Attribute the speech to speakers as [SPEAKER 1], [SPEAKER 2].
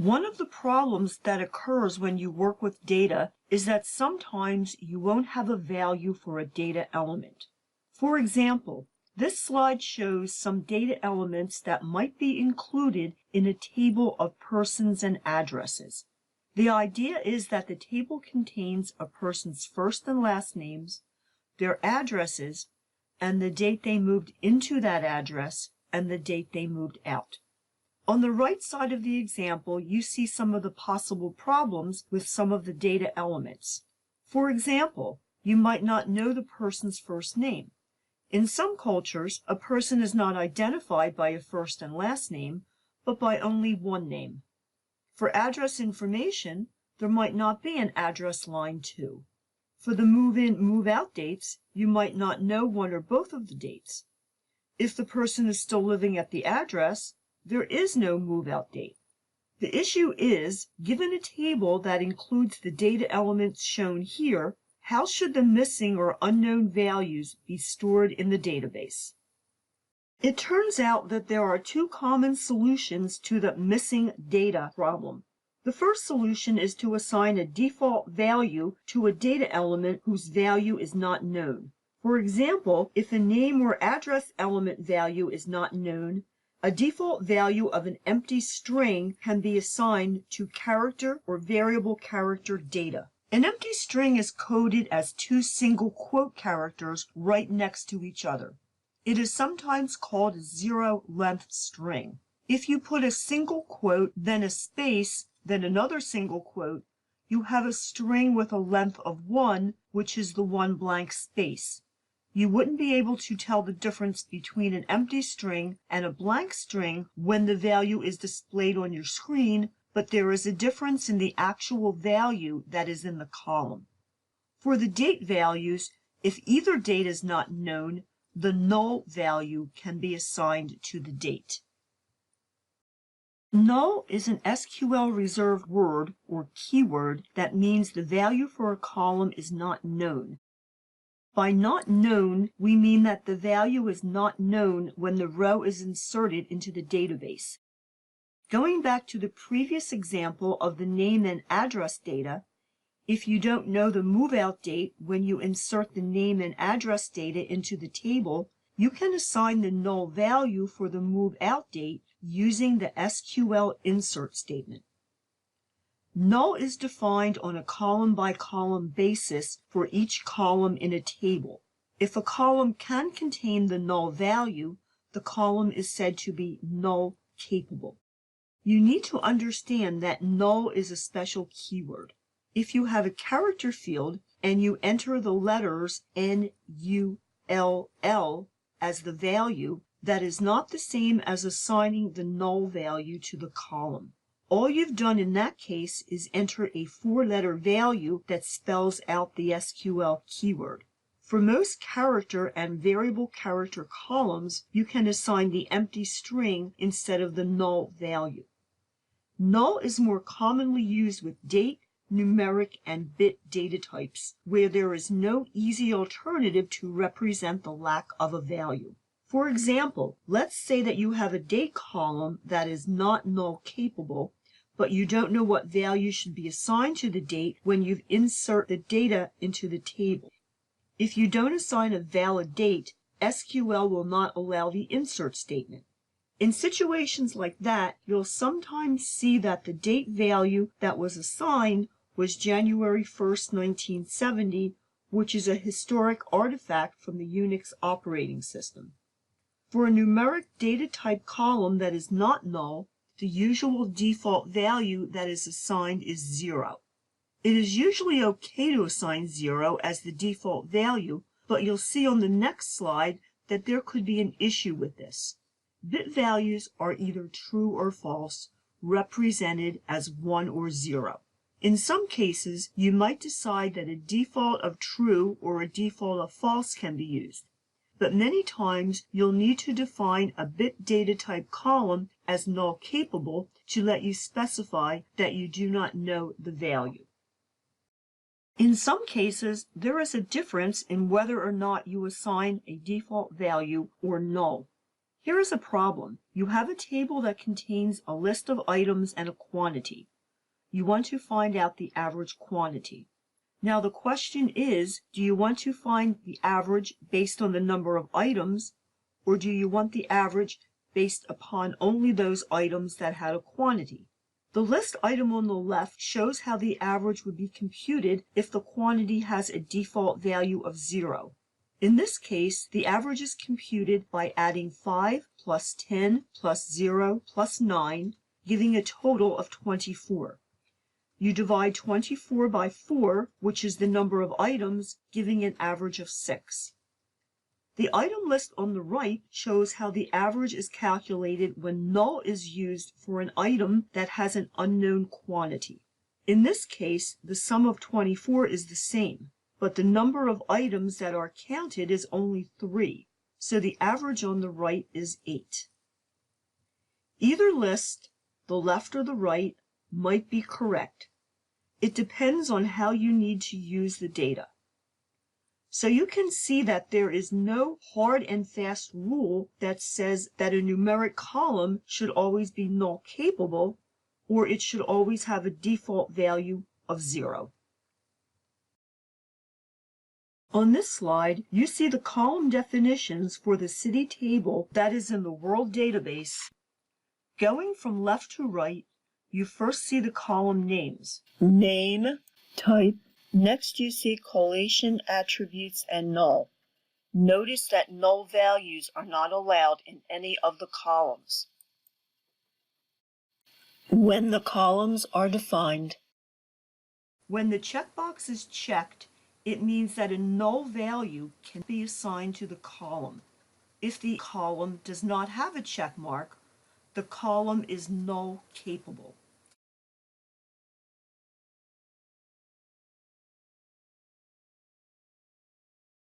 [SPEAKER 1] One of the problems that occurs when you work with data is that sometimes you won't have a value for a data element. For example, this slide shows some data elements that might be included in a table of persons and addresses. The idea is that the table contains a person's first and last names, their addresses, and the date they moved into that address and the date they moved out. On the right side of the example, you see some of the possible problems with some of the data elements. For example, you might not know the person's first name. In some cultures, a person is not identified by a first and last name, but by only one name. For address information, there might not be an address line 2. For the move-in, move-out dates, you might not know one or both of the dates. If the person is still living at the address, there is no move-out date. The issue is, given a table that includes the data elements shown here, how should the missing or unknown values be stored in the database? It turns out that there are two common solutions to the missing data problem. The first solution is to assign a default value to a data element whose value is not known. For example, if a name or address element value is not known, a default value of an empty string can be assigned to character or variable character data. An empty string is coded as 2 single quote characters right next to each other. It is sometimes called a zero-length string. If you put a single quote, then a space, then another single quote, you have a string with a length of 1, which is the one blank space. You wouldn't be able to tell the difference between an empty string and a blank string when the value is displayed on your screen, but there is a difference in the actual value that is in the column. For the date values, if either date is not known, the null value can be assigned to the date. Null is an SQL reserved word or keyword that means the value for a column is not known. By not known, we mean that the value is not known when the row is inserted into the database. Going back to the previous example of the name and address data, if you don't know the move-out date when you insert the name and address data into the table, you can assign the null value for the move-out date using the SQL insert statement. Null is defined on a column-by-column basis for each column in a table. If a column can contain the null value, the column is said to be null capable. You need to understand that null is a special keyword. If you have a character field and you enter the letters N-U-L-L as the value, that is not the same as assigning the null value to the column. All you've done in that case is enter a 4-letter value that spells out the SQL keyword. For most character and variable character columns, you can assign the empty string instead of the null value. Null is more commonly used with date, numeric, and bit data types, where there is no easy alternative to represent the lack of a value. For example, let's say that you have a date column that is not null capable, but you don't know what value should be assigned to the date when you insert the data into the table. If you don't assign a valid date, SQL will not allow the insert statement. In situations like that, you'll sometimes see that the date value that was assigned was January 1st, 1970, which is a historic artifact from the Unix operating system. For a numeric data type column that is not null, the usual default value that is assigned is 0. It is usually okay to assign 0 as the default value, but you'll see on the next slide that there could be an issue with this. Bit values are either true or false, represented as 1 or 0. In some cases, you might decide that a default of true or a default of false can be used. But many times you'll need to define a bit data type column as null capable to let you specify that you do not know the value. In some cases, there is a difference in whether or not you assign a default value or null. Here is a problem. You have a table that contains a list of items and a quantity. You want to find out the average quantity. Now the question is, do you want to find the average based on the number of items, or do you want the average based upon only those items that had a quantity? The list item on the left shows how the average would be computed if the quantity has a default value of 0. In this case, the average is computed by adding 5 plus 10 plus 0 plus 9, giving a total of 24. You divide 24 by 4, which is the number of items, giving an average of 6. The item list on the right shows how the average is calculated when null is used for an item that has an unknown quantity. In this case, the sum of 24 is the same, but the number of items that are counted is only 3, so the average on the right is 8. Either list, the left or the right, might be correct. It depends on how you need to use the data. So you can see that there is no hard and fast rule that says that a numeric column should always be null capable, or it should always have a default value of 0. On this slide, you see the column definitions for the city table that is in the World Database. Going from left to right, you first see the column names. Name, type. Next you see collation, attributes, and null. Notice that null values are not allowed in any of the columns. When the columns are defined. When the checkbox is checked, it means that a null value can be assigned to the column. If the column does not have a check mark, the column is null capable.